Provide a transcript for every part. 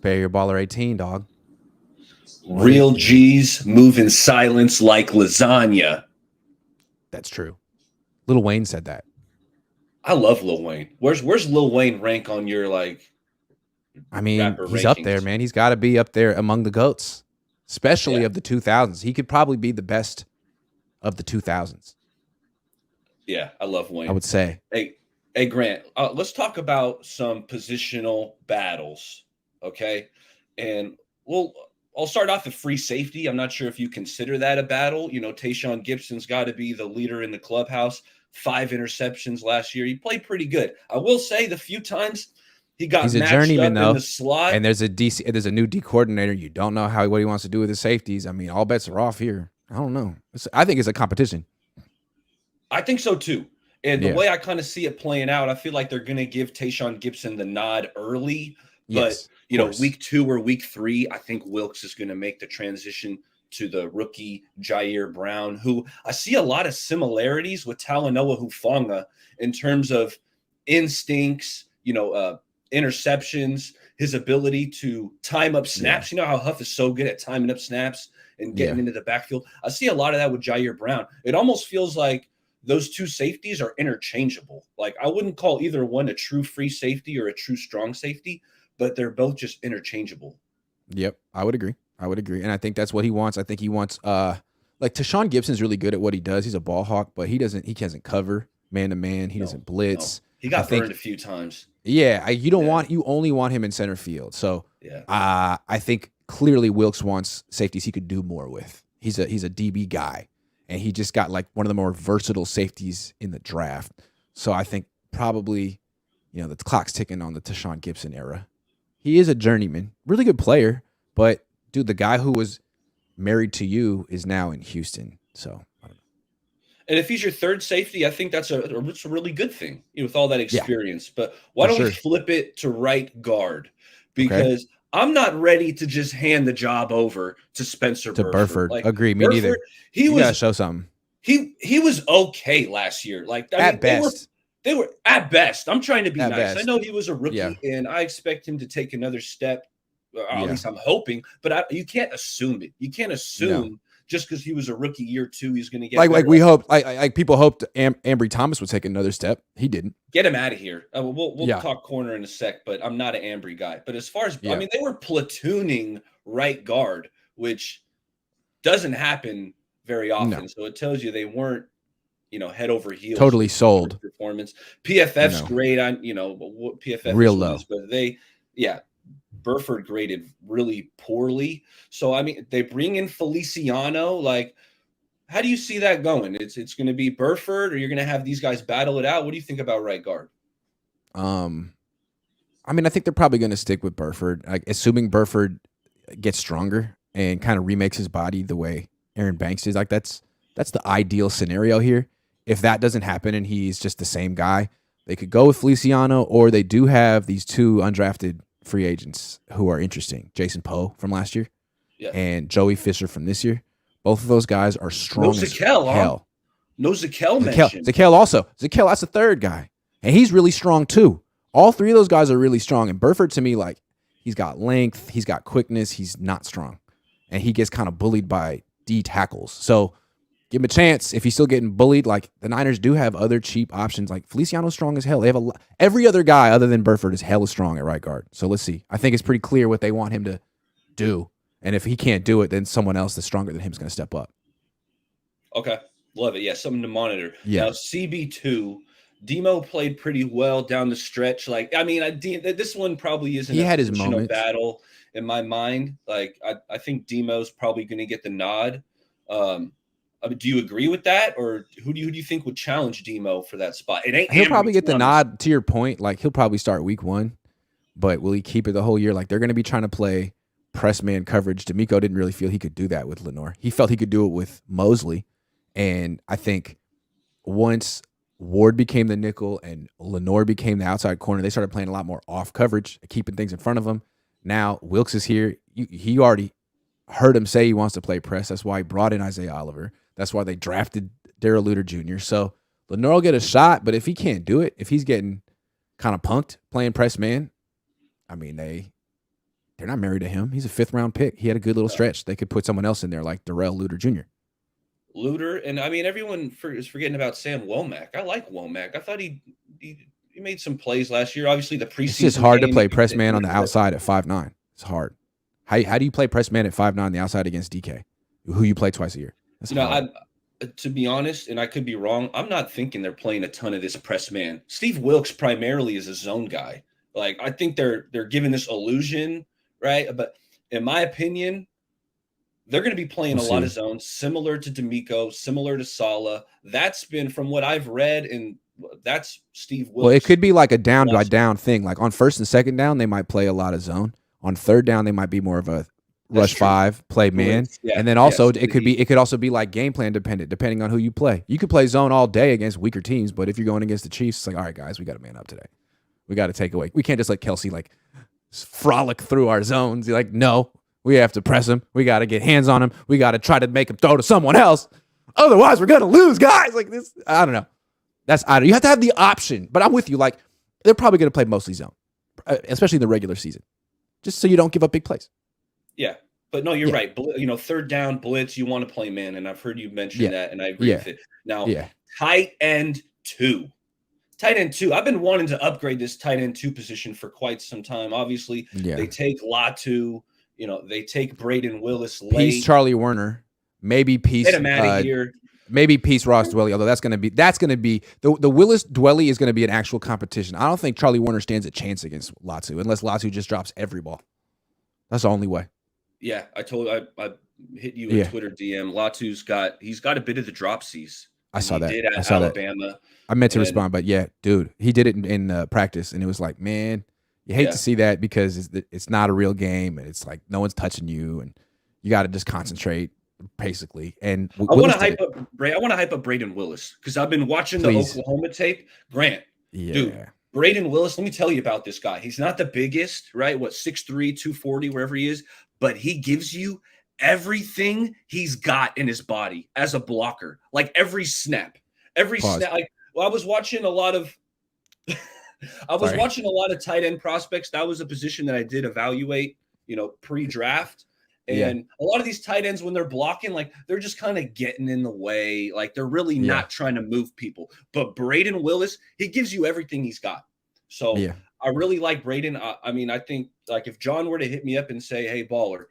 Barrier Baller 18, dog. Real G's move in silence like lasagna. That's true. Lil Wayne said that. I love Lil Wayne. Where's Lil Wayne rank on your I mean, rapper he's up there, rankings? man. He's got to be up there among the GOATs, especially Yeah, of the 2000s. He could probably be the best of the 2000s, yeah, I love I Wayne. would say. Hey, Grant. Let's talk about some positional battles, okay? And we'll I'll start off with free safety. I'm not sure if you consider that a battle. You know, Tayshaun Gibson's got to be the leader in the clubhouse. 5 interceptions last year. He played pretty good. I will say the few times he got He's a matched journeyman, up in though. the slot. And there's a new D coordinator. You don't know what he wants to do with his safeties. I mean, all bets are off here. I don't know. I think it's a competition. I think so too. And the Yeah. way I kind of see it playing out, I feel like they're going to give Tayshaun Gibson the nod early. But, Yes. Of course. week 2 or week 3, I think Wilkes is going to make the transition to the rookie Jair Brown, who I see a lot of similarities with Talanoa Hufanga in terms of instincts, interceptions, his ability to time up snaps. Yeah. You know how Huff is so good at timing up snaps and getting into the backfield. I see a lot of that with Jair Brown. It almost feels like those two safeties are interchangeable. Like, I wouldn't call either one a true free safety or a true strong safety, but they're both just interchangeable. Yep. I would agree. And I think that's what he wants. I think he wants like Tayshaun Gibson's really good at what he does. He's a ball hawk, but he doesn't cover man to man. He doesn't blitz. He got burned a few times. Yeah, you only want him in center field. So I think clearly Wilkes wants safeties he could do more with. He's a DB guy, and he just got like one of the more versatile safeties in the draft. So I think probably, the clock's ticking on the Tayshaun Gibson era. He is a journeyman, really good player, but dude, the guy who was married to you is now in Houston. So I don't know. And if he's your third safety, I think that's a really good thing, with all that experience. But why don't we flip it to right guard? Because I'm not ready to just hand the job over to Spencer Burford. Like, agree, me neither. You gotta show something. He was okay last year. Like, at best. They were at best. I'm trying to be nice. Best. I know he was a rookie, and I expect him to take another step. At least I'm hoping. But you can't assume it. You can't assume just because he was a rookie year 2, he's going to get like we hoped. Like people hoped Ambry Thomas would take another step. He didn't. Get him out of here. We'll talk corner in a sec, but I'm not an Ambry guy. But as far as I mean, they were platooning right guard, which doesn't happen very often. No. So it tells you they weren't, head over heels. Totally sold. Performance. PFF's great on, what PFF real low. But Burford graded really poorly. So, I mean, they bring in Feliciano. Like, how do you see that going? It's going to be Burford, or you're going to have these guys battle it out? What do you think about right guard? I mean, I think they're probably going to stick with Burford, assuming Burford gets stronger and kind of remakes his body the way Aaron Banks is. Like, that's the ideal scenario here. If that doesn't happen and he's just the same guy, they could go with Feliciano, or they do have these 2 undrafted free agents who are interesting. Jason Poe from last year and Joey Fisher from this year. Both of those guys are strong as hell. Huh? No Zakel mentioned. Zakel also. Zakel, that's the third guy. And he's really strong too. All 3 of those guys are really strong. And Burford, to me, like, he's got length, he's got quickness, he's not strong. And he gets kind of bullied by D tackles. So give him a chance. If he's still getting bullied, like, the Niners do have other cheap options. Like, Feliciano's strong as hell. They have every other guy other than Burford is hella strong at right guard. So let's see. I think it's pretty clear what they want him to do. And if he can't do it, then someone else that's stronger than him is going to step up. Okay. Love it. Yeah, something to monitor. Yeah. Now, CB2, Demo played pretty well down the stretch. Like, I mean, this one probably isn't a positional battle in my mind. Like, I think Demo's probably going to get the nod. Do you agree with that, or who do you think would challenge Demo for that spot? He'll probably get the nod. To your point, like, he'll probably start week 1, but will he keep it the whole year? Like, they're going to be trying to play press man coverage. D'Amico didn't really feel he could do that with Lenore. He felt he could do it with Mosley, and I think once Ward became the nickel and Lenore became the outside corner, they started playing a lot more off coverage, keeping things in front of him. Now Wilkes is here. He already heard him say he wants to play press. That's why he brought in Isaiah Oliver. That's why they drafted Darrell Luter Jr. So Lenore will get a shot, but if he can't do it, if he's getting kind of punked playing press man, I mean, They're not married to him. He's a 5th-round pick. He had a good little stretch. They could put someone else in there like Darrell Luter Jr. Luter, and I mean everyone is forgetting about Sam Womack. I like Womack. I thought he made some plays last year. Obviously, the preseason. It's just hard to game, play press man on the outside at 5'9". It's hard. How do you play press man at 5'9" on the outside against DK, who you play twice a year? That's hard. To be honest, and I could be wrong, I'm not thinking they're playing a ton of this press man. Steve Wilks primarily is a zone guy. Like, I think they're giving this illusion, right? But in my opinion, they're going to be playing a lot of zones, similar to D'Amico, similar to Saleh. That's been, from what I've read, and that's Steve Wilks. Well, it could be like a down by down thing. Like on 1st and 2nd down, they might play a lot of zone. On 3rd down, they might be more of a rush 5, play man. Yeah, and then also it could also be like game plan dependent, depending on who you play. You could play zone all day against weaker teams, but if you're going against the Chiefs, it's like, all right, guys, we got to man up today. We got to take away. We can't just let Kelsey like frolic through our zones. You're like, no, we have to press him. We got to get hands on him. We got to try to make him throw to someone else. Otherwise, we're going to lose, guys. Like this, I don't know. You have to have the option, but I'm with you. Like, they're probably going to play mostly zone, especially in the regular season, just so you don't give up big plays. Yeah, but no, you're right. 3rd down blitz, you want to play man, and I've heard you mention that, and I agree with it. Now, tight end 2. Tight end 2. I've been wanting to upgrade this tight end 2 position for quite some time. Obviously, they take Latu. They take Braden Willis late. Peace Charlie Werner. Maybe Peace. Get him out of here. Maybe Peace Ross Dwelly, although that's going to be the Willis Dwelly is going to be an actual competition. I don't think Charlie Werner stands a chance against Latu unless Latu just drops every ball. That's the only way. Yeah, I hit you a Twitter DM. Latu's got a bit of the dropsies. I saw that. Did at I saw Alabama. That. I meant to respond, but yeah, dude, he did it in practice, and it was like, man, you hate to see that because it's not a real game, and it's like no one's touching you, and you got to just concentrate, basically. And I want to hype up Braden Willis because I've been watching the Oklahoma tape. Grant, dude, Braden Willis. Let me tell you about this guy. He's not the biggest, right? 6'3", 240, wherever he is, but he gives you everything he's got in his body as a blocker, like every snap. Like, I was watching a lot of tight end prospects. That was a position that I did evaluate, pre-draft. And a lot of these tight ends, when they're blocking, like they're just kind of getting in the way. Like they're really not trying to move people. But Braden Willis, he gives you everything he's got. So I really like Braden. I mean, I think like if John were to hit me up and say, hey, baller,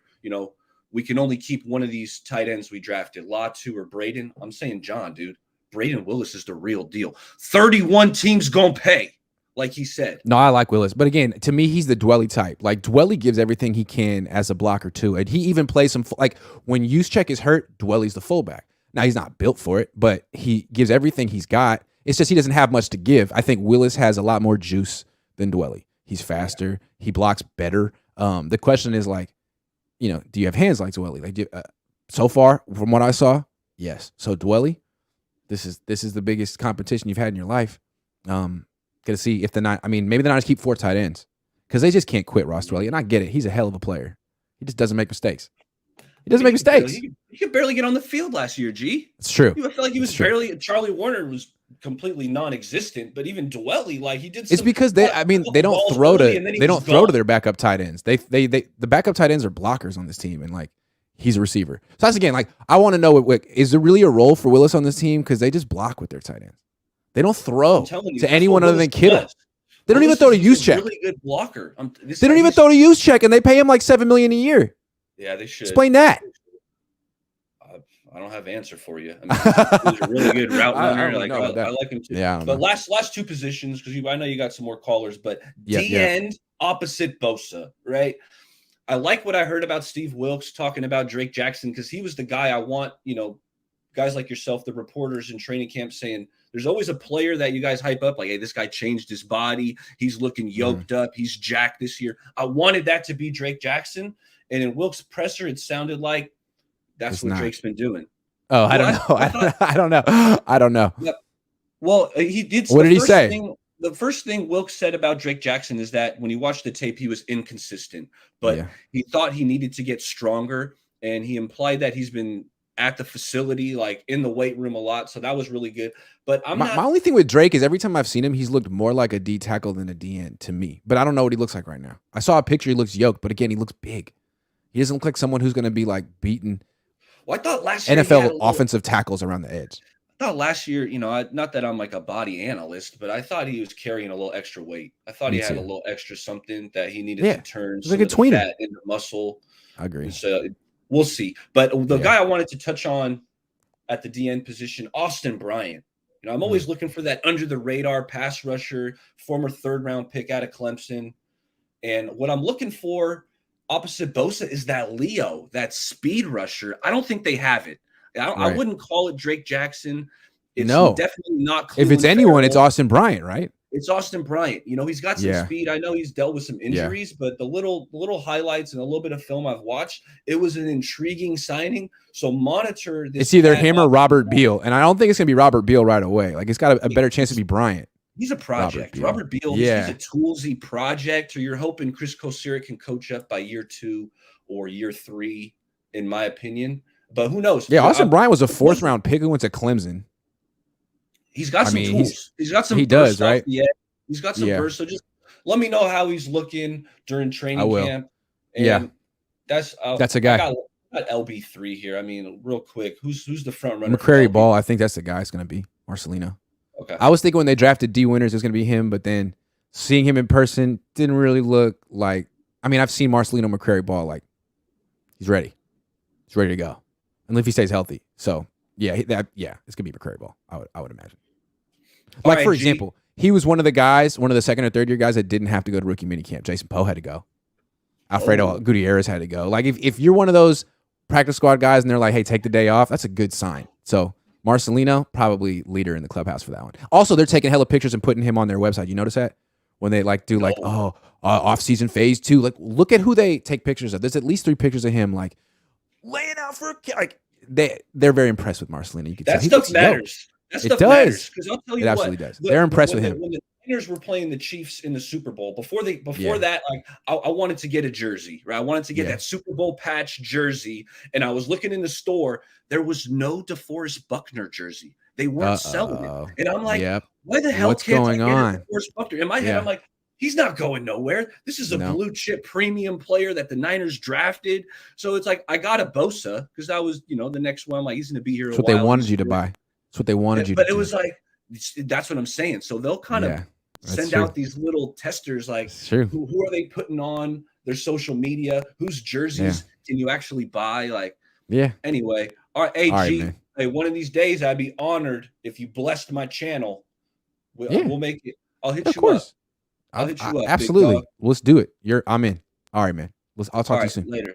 we can only keep one of these tight ends we drafted, Latu or Braden. I'm saying John, dude. Braden Willis is the real deal. 31 teams gonna pay, like he said. No, I like Willis. But again, to me, he's the Dwelly type. Like, Dwelly gives everything he can as a blocker, too. And he even plays some, like, when Juszczyk is hurt, Dwelly's the fullback. Now, he's not built for it, but he gives everything he's got. It's just he doesn't have much to give. I think Willis has a lot more juice than Dwelly. He's faster. He blocks better. The question is, like, do you have hands like Dwelly? Like, so far, from what I saw, yes. So, Dwelly, this is the biggest competition you've had in your life. Gonna see if maybe the Niners keep 4 tight ends because they just can't quit Ross Dwelly. And I get it. He's a hell of a player. He just doesn't make mistakes. He doesn't make mistakes. He could barely get on the field last year, G. It's true. I feel like he was Charlie Warner was completely non-existent, but even Dwelly, like he did. It's because they don't throw to their backup tight ends. The backup tight ends are blockers on this team, and like he's a receiver. So that's again, like I want to know is there really a role for Willis on this team because they just block with their tight ends. They don't throw to anyone other than Kittle. They don't even throw to Juszczyk. Really good blocker. They don't even throw to Juszczyk, and they pay him like $7 million a year. Yeah, they should. Explain that. I don't have an answer for you. I mean, he's a really good route runner. I like him too. Yeah, but last 2 positions because I know you got some more callers, but end opposite Bosa, right? I like what I heard about Steve Wilks talking about Drake Jackson because he was the guy I want. Guys like yourself, the reporters in training camp, saying there's always a player that you guys hype up, like, hey, this guy changed his body. He's looking yoked up. He's jacked this year. I wanted that to be Drake Jackson. And in Wilkes' presser, it sounded like that's what Drake's been doing. Oh, I don't know. I don't know. Yeah. Well, he did. What did he say? The first thing Wilkes said about Drake Jackson is that when he watched the tape, he was inconsistent, but he thought he needed to get stronger. And he implied that he's been at the facility, like in the weight room a lot. So that was really good. But I'm My not. only thing with Drake is every time I've seen him, he's looked more like a D tackle than a D end to me. But I don't know what he looks like right now. I saw a picture, he looks yoked, but again, he looks big. He doesn't look like someone who's going to be like beating Well, I thought last year he had NFL a little. offensive tackles around the edge. I thought last year, not that I'm like a body analyst, but I thought he was carrying a little extra weight. I thought Me he had a too. little extra something that he needed Yeah, to turn he's like some a of the tweener. fat into muscle. I agree. And so we'll see. But the Yeah. guy I wanted to touch on at the DN position, Austin Bryant. I'm always looking for that under the radar pass rusher, former 3rd round pick out of Clemson. And what I'm looking for opposite Bosa is that Leo, that speed rusher. I don't think they have it. I Right. wouldn't call it Drake Jackson. It's No. definitely not If it's Cleveland anyone, it's Farrell. Austin Bryant, right? It's Austin Bryant. He's got some Yeah. speed. I know he's dealt with some injuries, but the little highlights and a little bit of film I've watched, it was an intriguing signing. So monitor this. It's either him or Robert Beal, and I don't think it's gonna be Robert Beal right away. Like it's got a better chance to be Bryant. He's a project. Robert Beal, Yeah. he's a toolsy project. Or you're hoping Chris Kosirik can coach up by year 2 or year 3, in my opinion. But who knows? Yeah, Austin Bryant was a 4th round pick who went to Clemson. He's got some tools. He's got some. He does, right? Yeah, he's got some burst. So just let me know how he's looking during training camp. And that's a guy. I got LB3 here. I mean, real quick, who's the front runner? McCrary Ball. I think that's the guy. It's gonna be Marcelino. Okay. I was thinking when they drafted D Winters, it was gonna be him, but then seeing him in person didn't really look like. I mean, I've seen Marcelino McCrary Ball. Like he's ready. He's ready to go, and if he stays healthy. So yeah, it's gonna be McCrary Ball. I would imagine. Like, for example, he was one of the 2nd or 3rd year guys that didn't have to go to rookie minicamp. Jason Poe had to go. Alfredo Gutierrez had to go. Like, if you're one of those practice squad guys and they're like, hey, take the day off, that's a good sign. So Marcelino, probably leader in the clubhouse for that one. Also, they're taking hella pictures and putting him on their website. You notice that? When they off-season phase 2. Like, look at who they take pictures of. There's at least 3 pictures of him, like, laying out for they're very impressed with Marcelino. You can that tell. stuff matters. That stuff does. matters because I'll tell you it absolutely does. They're impressed with him. When the Niners were playing the Chiefs in the Super Bowl, before that, like I wanted to get a jersey, right? I wanted to get that Super Bowl patch jersey, and I was looking in the store. There was no DeForest Buckner jersey. They weren't selling it, and I'm like, why the hell can't I get a DeForest Buckner? In my head, I'm like, he's not going nowhere. This is a blue chip premium player that the Niners drafted. So it's like I got a Bosa because that was the next one. I'm like, he's going to be here. That's what they wanted you to buy. That's what they wanted you to do. But it was like, that's what I'm saying. So they'll kind of send out these little testers, like who are they putting on their social media? Whose jerseys can you actually buy? Like, anyway. All right, G. Hey, one of these days I'd be honored if you blessed my channel. We'll make it. I'll hit you up. I'll hit you up. Absolutely. Let's do it. I'm in. All right, man. I'll talk to you soon. Later.